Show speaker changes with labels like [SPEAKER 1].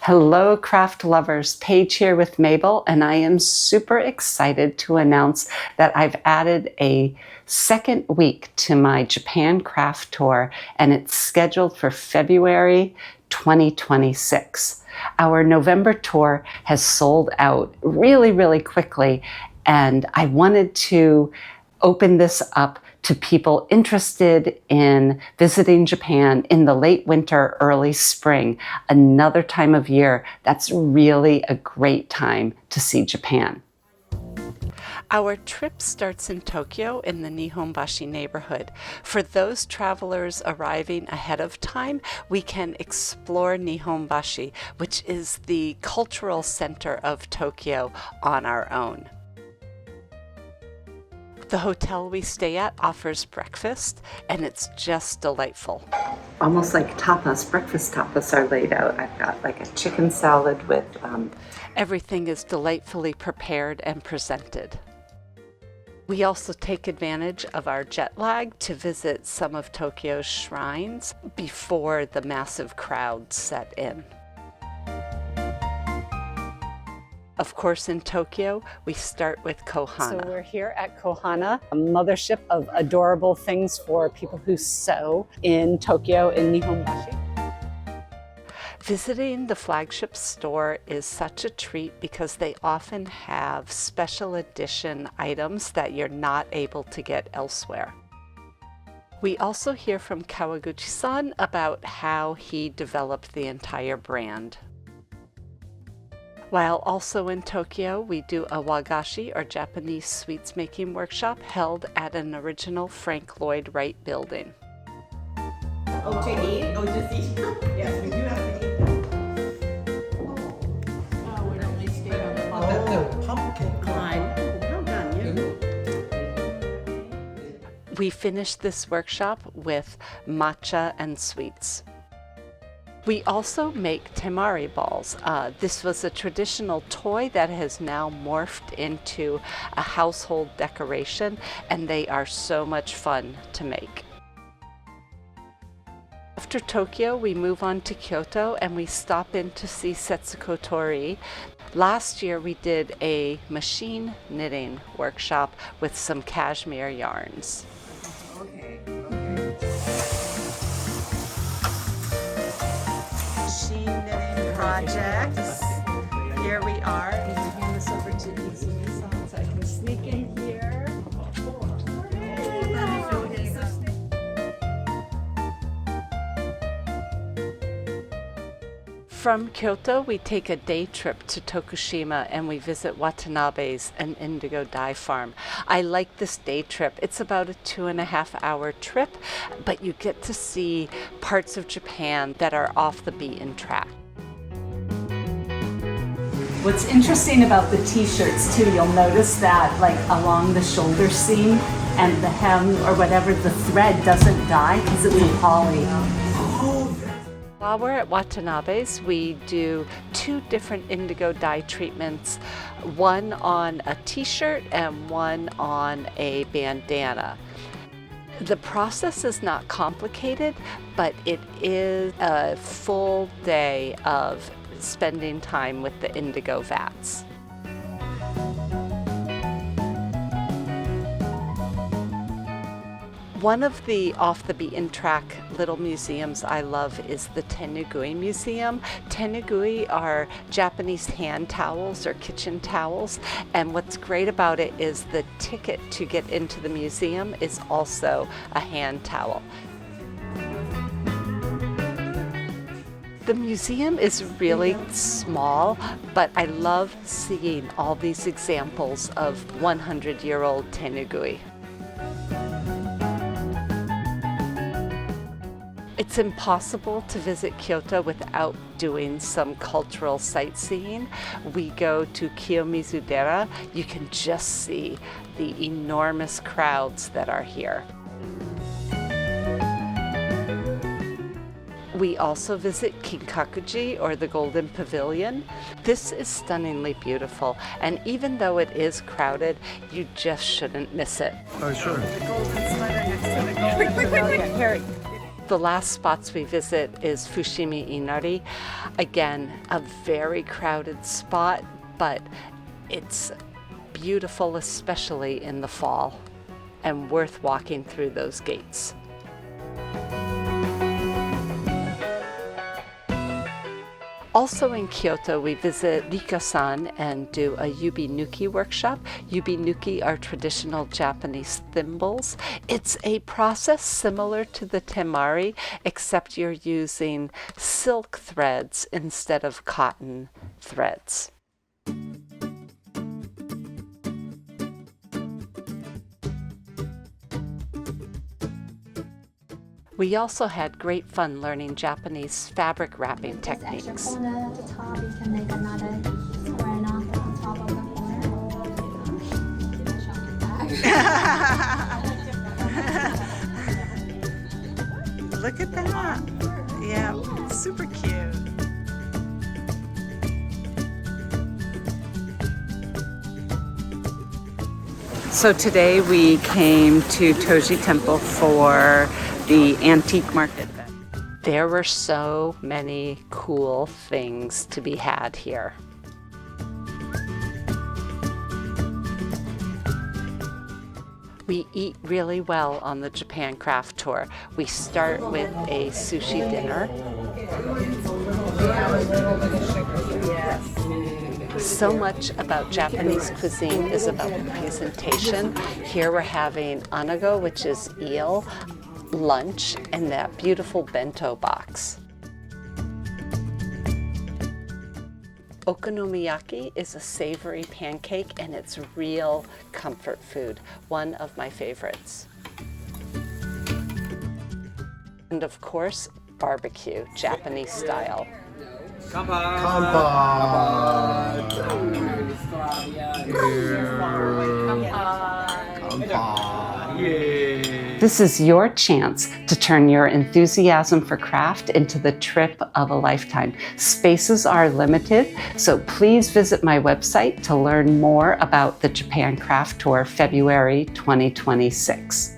[SPEAKER 1] Hello, craft lovers. Paige here with Mabel, and I am super excited to announce that I've added a second week to my Japan craft tour, and it's scheduled for February 2026. Our November tour has sold out really quickly, and I wanted to open this up to people interested in visiting Japan in the late winter, early spring, another time of year that's really a great time to see Japan. Our trip starts in Tokyo in the Nihonbashi neighborhood. For those travelers arriving ahead of time, we can explore Nihonbashi, which is the cultural center of Tokyo, on our own. The hotel we stay at offers breakfast, and it's just delightful. Almost like tapas, breakfast tapas are laid out. I've got like a chicken salad with... Everything is delightfully prepared and presented. We also take advantage of our jet lag to visit some of Tokyo's shrines before the massive crowds set in. Of course, in Tokyo, we start with Cohana.
[SPEAKER 2] So we're here at Cohana, a mothership of adorable things for people who sew in Tokyo, in Nihonbashi.
[SPEAKER 1] Visiting the flagship store is such a treat because they often have special edition items that you're not able to get elsewhere. We also hear from Kawaguchi-san about how he developed the entire brand. While also in Tokyo, we do a Wagashi, or Japanese sweets making workshop, held at an original Frank Lloyd Wright building.
[SPEAKER 3] Oh, to eat? Oh, just eat? Yes, we do have to eat them. Oh, it only stayed on the bottom.
[SPEAKER 4] Oh, pumpkin.
[SPEAKER 3] Well done, you.
[SPEAKER 1] We finished this workshop with matcha and sweets. We also make Temari balls. This was a traditional toy that has now morphed into a household decoration, and they are so much fun to make. After Tokyo, we move on to Kyoto and we stop in to see Setsuko Torii. Last year we did a machine knitting workshop with some cashmere yarns.
[SPEAKER 3] Okay.
[SPEAKER 2] Projects. Here we are. I'm going to hand this over to Izumi-san so I can sneak in here.
[SPEAKER 1] From Kyoto, we take a day trip to Tokushima and we visit Watanabe's, an indigo dye farm. I like this day trip. It's about a 2.5-hour trip, but you get to see parts of Japan that are off the beaten track.
[SPEAKER 2] What's interesting about the t-shirts too, you'll notice that like along the shoulder seam and the hem or whatever, the thread doesn't dye because it's a poly.
[SPEAKER 1] While we're at Watanabe's, we do 2 different indigo dye treatments, one on a t-shirt and one on a bandana. The process is not complicated, but it is a full day of spending time with the indigo vats. One of the off-the-beaten-track little museums I love is the Tenugui Museum. Tenugui are Japanese hand towels or kitchen towels, and what's great about it is the ticket to get into the museum is also a hand towel. The museum is really small, but I love seeing all these examples of 100-year-old tenugui. It's impossible to visit Kyoto without doing some cultural sightseeing. We go to Kiyomizu-dera. You can just see the enormous crowds that are here. We also visit Kinkakuji, or the Golden Pavilion. This is stunningly beautiful, and even though it is crowded, you just shouldn't miss it.
[SPEAKER 4] Oh, sure.
[SPEAKER 2] The golden sweater next to the golden pavilion. Here.
[SPEAKER 1] The last spots we visit is Fushimi Inari. Again, a very crowded spot, but it's beautiful, especially in the fall, and worth walking through those gates. Also in Kyoto, we visit Rika-san and do a Yubinuki workshop. Yubinuki are traditional Japanese thimbles. It's a process similar to the temari, except you're using silk threads instead of cotton threads. We also had great fun learning Japanese fabric wrapping techniques.
[SPEAKER 4] Extra corner at the top, you can make another square knot on top of the corner.
[SPEAKER 3] Look at that. Yeah, super cute. So today we came to Toji Temple for the antique market.
[SPEAKER 1] There were so many cool things to be had here. We eat really well on the Japan Craft Tour. We start with a sushi dinner. So much about Japanese cuisine is about the presentation. Here we're having anago, which is eel, lunch, and that beautiful bento box. Okonomiyaki is a savory pancake, and it's real comfort food, one of my favorites. And of course, barbecue, Japanese style. This is your chance to turn your enthusiasm for craft into the trip of a lifetime. Spaces are limited, so please visit my website to learn more about the Japan Craft Tour February 2026.